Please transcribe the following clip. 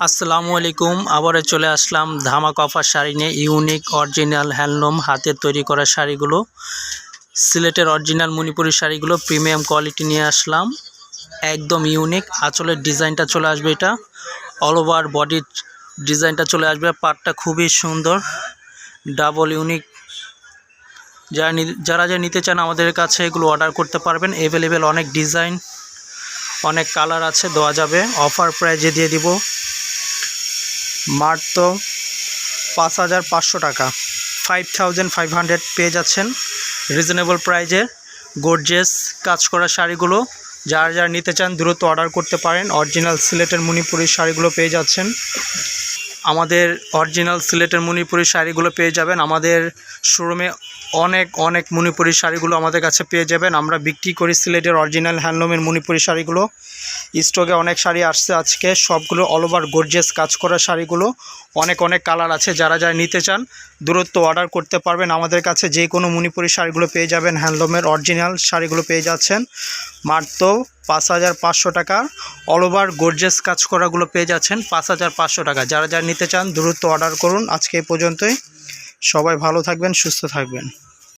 আসসালামু আলাইকুম। আবারও চলে আসলাম ধামাকা অফার শাড়ি নিয়ে। ইউনিক অরিজিনাল হ্যান্ডলুম হাতের তৈরি করা শাড়িগুলো, সিলেটের অরিজিনাল মণিপুরি শাড়িগুলো প্রিমিয়াম কোয়ালিটি নিয়ে আসলাম। একদম ইউনিক। আঁচলের ডিজাইনটা চলে আসবে, এটা অল ওভার বডির ডিজাইনটা চলে আসবে। পাটটা খুবই সুন্দর, ডাবল ইউনিক। যারা নিতে চান আমাদের কাছে এগুলো অর্ডার করতে পারবেন। অ্যাভেলেবেল অনেক ডিজাইন, অনেক কালার আছে, দেওয়া যাবে। অফার প্রাইজে দিয়ে দিব মাত্র 5,500 টাকা, 5,500 পেয়ে যাচ্ছেন রিজনেবল প্রাইজে। গর্জিয়াস কাজ করা শাড়িগুলো যারা নিতে চান দ্রুত অর্ডার করতে পারেন। অরিজিনাল সিলেটের মণিপুরি শাড়িগুলো পেয়ে যাচ্ছেন। আমাদের অরিজিনাল সিলেটের মণিপুরি শাড়িগুলো পেয়ে যাবেন আমাদের শোরুমে। অনেক মণিপুরি শাড়িগুলো আমাদের কাছে পেয়ে যাবেন। আমরা বিক্রি করি সিলেটের অরিজিনাল হ্যান্ডলুমের মণিপুরি শাড়িগুলো। স্টকে অনেক শাড়ি আসছে আজকে, সবগুলো অল ওভার গর্জিয়াস কাজ করা শাড়িগুলো। অনেক কালার আছে। যারা নিতে চান দ্রুত অর্ডার করতে পারবেন আমাদের কাছে। যে কোনো মণিপুরি শাড়িগুলো পেয়ে যাবেন, হ্যান্ডলুমের অরিজিনাল শাড়িগুলো পেয়ে যাচ্ছেন মাত্র 5,500 টাকা। অল ওভার গর্জিয়াস কাজ করাগুলো পেয়ে যাচ্ছেন 5,500 টাকা। যারা নিতে চান দ্রুত অর্ডার করুন। আজকে এই পর্যন্তই। সবাই ভালো থাকবেন, সুস্থ থাকবেন।